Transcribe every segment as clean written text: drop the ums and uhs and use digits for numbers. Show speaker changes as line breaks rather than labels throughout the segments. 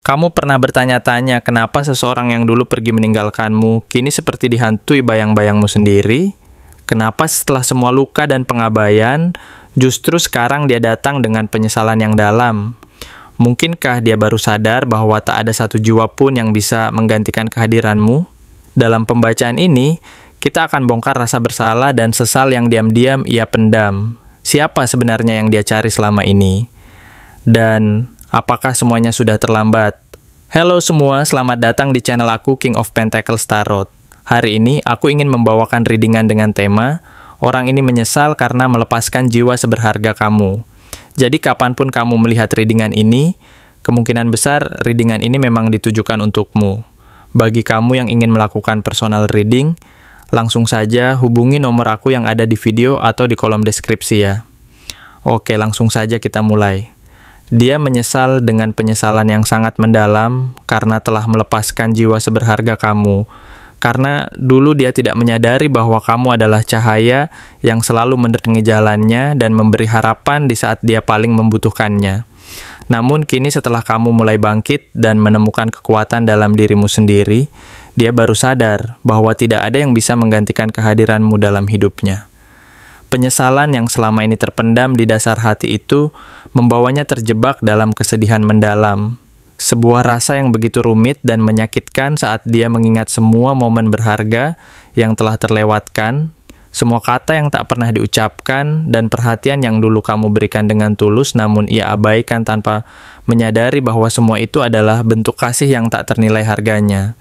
Kamu pernah bertanya-tanya kenapa seseorang yang dulu pergi meninggalkanmu kini seperti dihantui bayang-bayangmu sendiri? Kenapa setelah semua luka dan pengabaian, justru sekarang dia datang dengan penyesalan yang dalam? Mungkinkah dia baru sadar bahwa tak ada satu jiwa pun yang bisa menggantikan kehadiranmu? Dalam pembacaan ini, kita akan bongkar rasa bersalah dan sesal yang diam-diam ia pendam. Siapa sebenarnya yang dia cari selama ini? Dan apakah semuanya sudah terlambat? Halo semua, selamat datang di channel aku King of Pentacles Tarot. Hari ini aku ingin membawakan readingan dengan tema orang ini menyesal karena melepaskan jiwa seberharga kamu. Jadi kapanpun kamu melihat readingan ini, kemungkinan besar readingan ini memang ditujukan untukmu. Bagi kamu yang ingin melakukan personal reading, langsung saja hubungi nomor aku yang ada di video atau di kolom deskripsi ya. Oke, langsung saja kita mulai. Dia menyesal dengan penyesalan yang sangat mendalam karena telah melepaskan jiwa seberharga kamu. Karena dulu dia tidak menyadari bahwa kamu adalah cahaya yang selalu menerangi jalannya dan memberi harapan di saat dia paling membutuhkannya. Namun kini setelah kamu mulai bangkit dan menemukan kekuatan dalam dirimu sendiri, dia baru sadar bahwa tidak ada yang bisa menggantikan kehadiranmu dalam hidupnya. Penyesalan yang selama ini terpendam di dasar hati itu membawanya terjebak dalam kesedihan mendalam. Sebuah rasa yang begitu rumit dan menyakitkan saat dia mengingat semua momen berharga yang telah terlewatkan, semua kata yang tak pernah diucapkan, dan perhatian yang dulu kamu berikan dengan tulus namun ia abaikan tanpa menyadari bahwa semua itu adalah bentuk kasih yang tak ternilai harganya.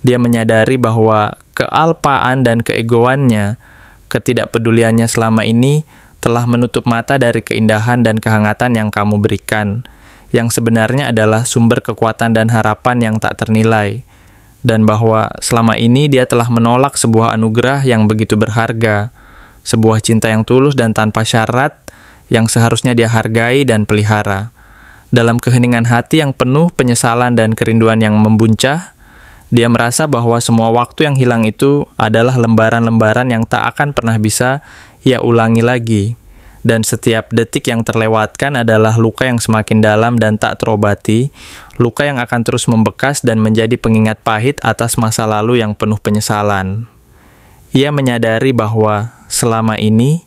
Dia menyadari bahwa kealpaan dan keegoannya, ketidakpeduliannya selama ini telah menutup mata dari keindahan dan kehangatan yang kamu berikan, yang sebenarnya adalah sumber kekuatan dan harapan yang tak ternilai, dan bahwa selama ini dia telah menolak sebuah anugerah yang begitu berharga, sebuah cinta yang tulus dan tanpa syarat yang seharusnya dia hargai dan pelihara. Dalam keheningan hati yang penuh penyesalan dan kerinduan yang membuncah, dia merasa bahwa semua waktu yang hilang itu adalah lembaran-lembaran yang tak akan pernah bisa ia ulangi lagi. Dan setiap detik yang terlewatkan adalah luka yang semakin dalam dan tak terobati, luka yang akan terus membekas dan menjadi pengingat pahit atas masa lalu yang penuh penyesalan. Ia menyadari bahwa selama ini,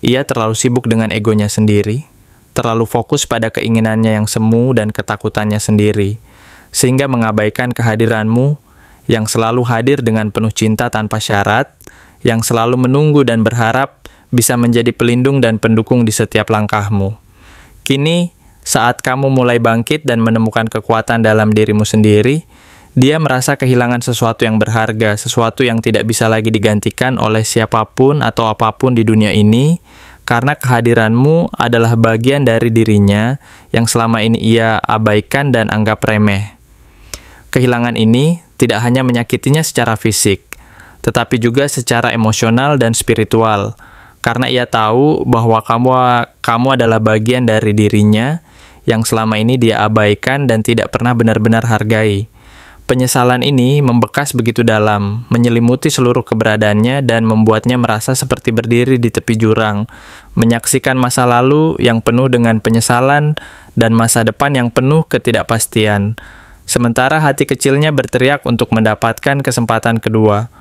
ia terlalu sibuk dengan egonya sendiri, terlalu fokus pada keinginannya yang semu dan ketakutannya sendiri, sehingga mengabaikan kehadiranmu yang selalu hadir dengan penuh cinta tanpa syarat, yang selalu menunggu dan berharap bisa menjadi pelindung dan pendukung di setiap langkahmu. Kini, saat kamu mulai bangkit dan menemukan kekuatan dalam dirimu sendiri, dia merasa kehilangan sesuatu yang berharga, sesuatu yang tidak bisa lagi digantikan oleh siapapun atau apapun di dunia ini, karena kehadiranmu adalah bagian dari dirinya yang selama ini ia abaikan dan anggap remeh. Kehilangan ini tidak hanya menyakitinya secara fisik, tetapi juga secara emosional dan spiritual, karena ia tahu bahwa kamu adalah bagian dari dirinya yang selama ini dia abaikan dan tidak pernah benar-benar hargai. Penyesalan ini membekas begitu dalam, menyelimuti seluruh keberadaannya dan membuatnya merasa seperti berdiri di tepi jurang, menyaksikan masa lalu yang penuh dengan penyesalan dan masa depan yang penuh ketidakpastian. Sementara hati kecilnya berteriak untuk mendapatkan kesempatan kedua,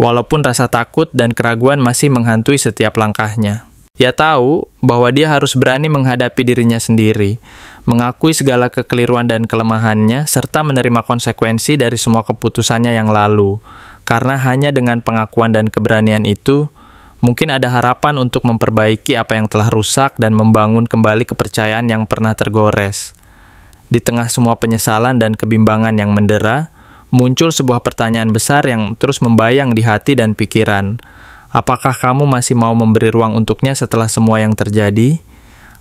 walaupun rasa takut dan keraguan masih menghantui setiap langkahnya. Ia tahu bahwa dia harus berani menghadapi dirinya sendiri, mengakui segala kekeliruan dan kelemahannya, serta menerima konsekuensi dari semua keputusannya yang lalu. Karena hanya dengan pengakuan dan keberanian itu, mungkin ada harapan untuk memperbaiki apa yang telah rusak dan membangun kembali kepercayaan yang pernah tergores. Di tengah semua penyesalan dan kebimbangan yang mendera, muncul sebuah pertanyaan besar yang terus membayang di hati dan pikiran. Apakah kamu masih mau memberi ruang untuknya setelah semua yang terjadi?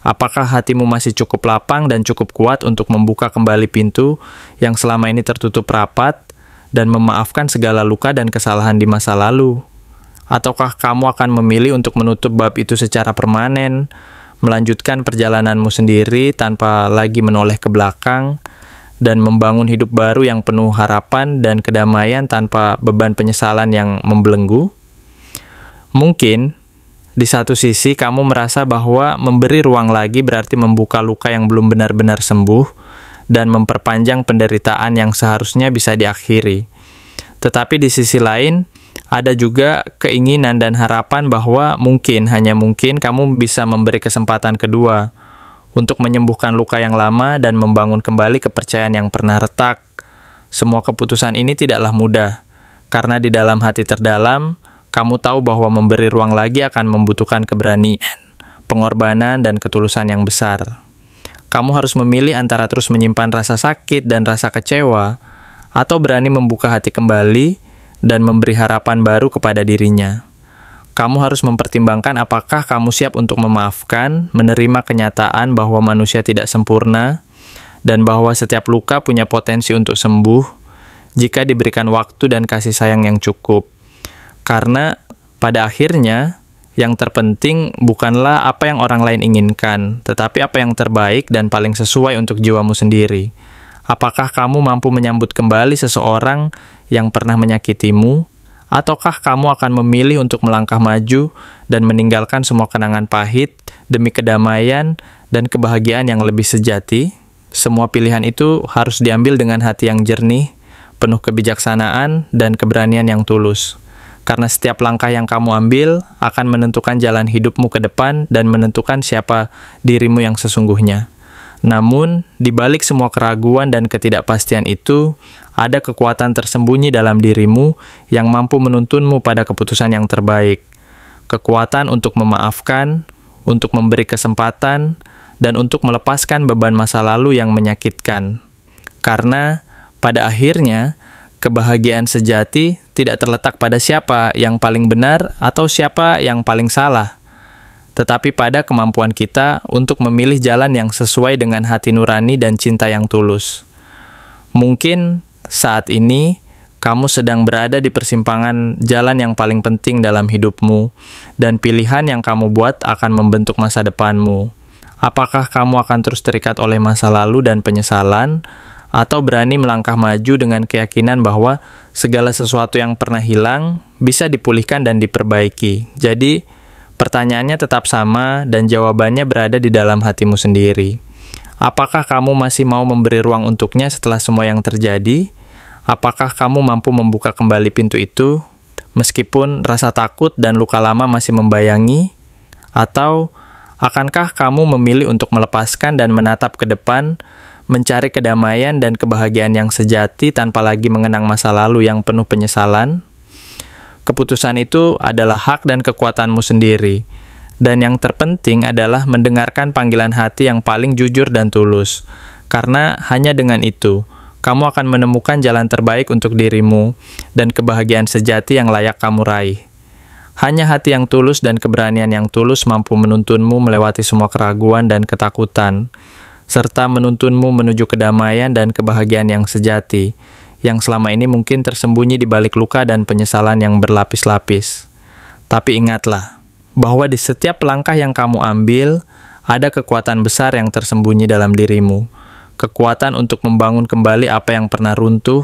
Apakah hatimu masih cukup lapang dan cukup kuat untuk membuka kembali pintu yang selama ini tertutup rapat dan memaafkan segala luka dan kesalahan di masa lalu? Ataukah kamu akan memilih untuk menutup bab itu secara permanen, melanjutkan perjalananmu sendiri tanpa lagi menoleh ke belakang, dan membangun hidup baru yang penuh harapan dan kedamaian tanpa beban penyesalan yang membelenggu? Mungkin, di satu sisi kamu merasa bahwa memberi ruang lagi berarti membuka luka yang belum benar-benar sembuh, dan memperpanjang penderitaan yang seharusnya bisa diakhiri. Tetapi di sisi lain, ada juga keinginan dan harapan bahwa mungkin, hanya mungkin, kamu bisa memberi kesempatan kedua untuk menyembuhkan luka yang lama dan membangun kembali kepercayaan yang pernah retak. Semua keputusan ini tidaklah mudah, karena di dalam hati terdalam, kamu tahu bahwa memberi ruang lagi akan membutuhkan keberanian, pengorbanan, dan ketulusan yang besar. Kamu harus memilih antara terus menyimpan rasa sakit dan rasa kecewa, atau berani membuka hati kembali dan memberi harapan baru kepada dirinya. Kamu harus mempertimbangkan apakah kamu siap untuk memaafkan, menerima kenyataan bahwa manusia tidak sempurna, dan bahwa setiap luka punya potensi untuk sembuh jika diberikan waktu dan kasih sayang yang cukup. Karena pada akhirnya, yang terpenting bukanlah apa yang orang lain inginkan, tetapi apa yang terbaik dan paling sesuai untuk jiwamu sendiri. Apakah kamu mampu menyambut kembali seseorang yang pernah menyakitimu, ataukah kamu akan memilih untuk melangkah maju dan meninggalkan semua kenangan pahit demi kedamaian dan kebahagiaan yang lebih sejati? Semua pilihan itu harus diambil dengan hati yang jernih, penuh kebijaksanaan dan keberanian yang tulus. Karena setiap langkah yang kamu ambil akan menentukan jalan hidupmu ke depan dan menentukan siapa dirimu yang sesungguhnya. Namun, di balik semua keraguan dan ketidakpastian itu, ada kekuatan tersembunyi dalam dirimu yang mampu menuntunmu pada keputusan yang terbaik. Kekuatan untuk memaafkan, untuk memberi kesempatan, dan untuk melepaskan beban masa lalu yang menyakitkan. Karena, pada akhirnya, kebahagiaan sejati tidak terletak pada siapa yang paling benar atau siapa yang paling salah, tetapi pada kemampuan kita untuk memilih jalan yang sesuai dengan hati nurani dan cinta yang tulus. Mungkin saat ini kamu sedang berada di persimpangan jalan yang paling penting dalam hidupmu, dan pilihan yang kamu buat akan membentuk masa depanmu. Apakah kamu akan terus terikat oleh masa lalu dan penyesalan, atau berani melangkah maju dengan keyakinan bahwa segala sesuatu yang pernah hilang bisa dipulihkan dan diperbaiki? Jadi, pertanyaannya tetap sama dan jawabannya berada di dalam hatimu sendiri. Apakah kamu masih mau memberi ruang untuknya setelah semua yang terjadi? Apakah kamu mampu membuka kembali pintu itu, meskipun rasa takut dan luka lama masih membayangi? Atau akankah kamu memilih untuk melepaskan dan menatap ke depan, mencari kedamaian dan kebahagiaan yang sejati tanpa lagi mengenang masa lalu yang penuh penyesalan? Keputusan itu adalah hak dan kekuatanmu sendiri. Dan yang terpenting adalah mendengarkan panggilan hati yang paling jujur dan tulus. Karena hanya dengan itu, kamu akan menemukan jalan terbaik untuk dirimu dan kebahagiaan sejati yang layak kamu raih. Hanya hati yang tulus dan keberanian yang tulus mampu menuntunmu melewati semua keraguan dan ketakutan, serta menuntunmu menuju kedamaian dan kebahagiaan yang sejati, yang selama ini mungkin tersembunyi di balik luka dan penyesalan yang berlapis-lapis. Tapi ingatlah, bahwa di setiap langkah yang kamu ambil, ada kekuatan besar yang tersembunyi dalam dirimu. Kekuatan untuk membangun kembali apa yang pernah runtuh,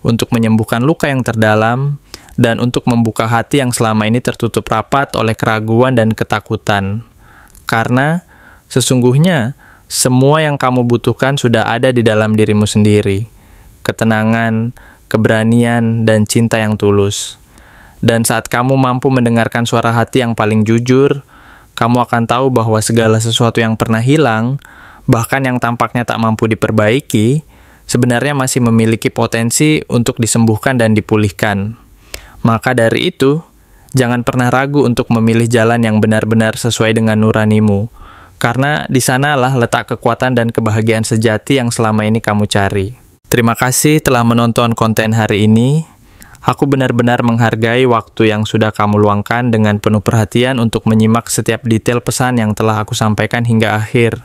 untuk menyembuhkan luka yang terdalam, dan untuk membuka hati yang selama ini tertutup rapat oleh keraguan dan ketakutan. Karena, sesungguhnya, semua yang kamu butuhkan sudah ada di dalam dirimu sendiri. Ketenangan, keberanian, dan cinta yang tulus. Dan saat kamu mampu mendengarkan suara hati yang paling jujur, kamu akan tahu bahwa segala sesuatu yang pernah hilang, bahkan yang tampaknya tak mampu diperbaiki, sebenarnya masih memiliki potensi untuk disembuhkan dan dipulihkan. Maka dari itu, jangan pernah ragu untuk memilih jalan yang benar-benar sesuai dengan nuranimu, karena di sanalah letak kekuatan dan kebahagiaan sejati yang selama ini kamu cari. Terima kasih telah menonton konten hari ini. Aku benar-benar menghargai waktu yang sudah kamu luangkan dengan penuh perhatian untuk menyimak setiap detail pesan yang telah aku sampaikan hingga akhir.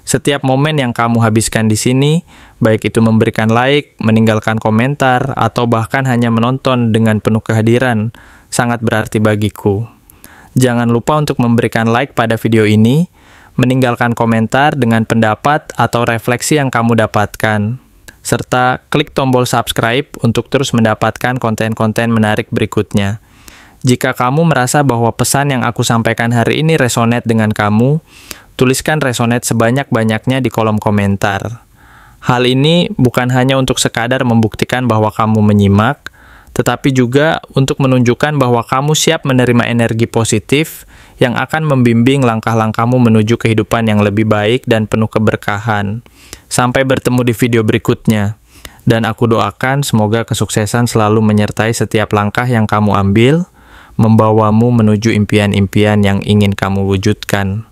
Setiap momen yang kamu habiskan di sini, baik itu memberikan like, meninggalkan komentar, atau bahkan hanya menonton dengan penuh kehadiran, sangat berarti bagiku. Jangan lupa untuk memberikan like pada video ini, meninggalkan komentar dengan pendapat atau refleksi yang kamu dapatkan, serta klik tombol subscribe untuk terus mendapatkan konten-konten menarik berikutnya. Jika kamu merasa bahwa pesan yang aku sampaikan hari ini resonate dengan kamu, tuliskan resonate sebanyak-banyaknya di kolom komentar. Hal ini bukan hanya untuk sekadar membuktikan bahwa kamu menyimak, tetapi juga untuk menunjukkan bahwa kamu siap menerima energi positif yang akan membimbing langkah-langkahmu menuju kehidupan yang lebih baik dan penuh keberkahan. Sampai bertemu di video berikutnya. Dan aku doakan semoga kesuksesan selalu menyertai setiap langkah yang kamu ambil, membawamu menuju impian-impian yang ingin kamu wujudkan.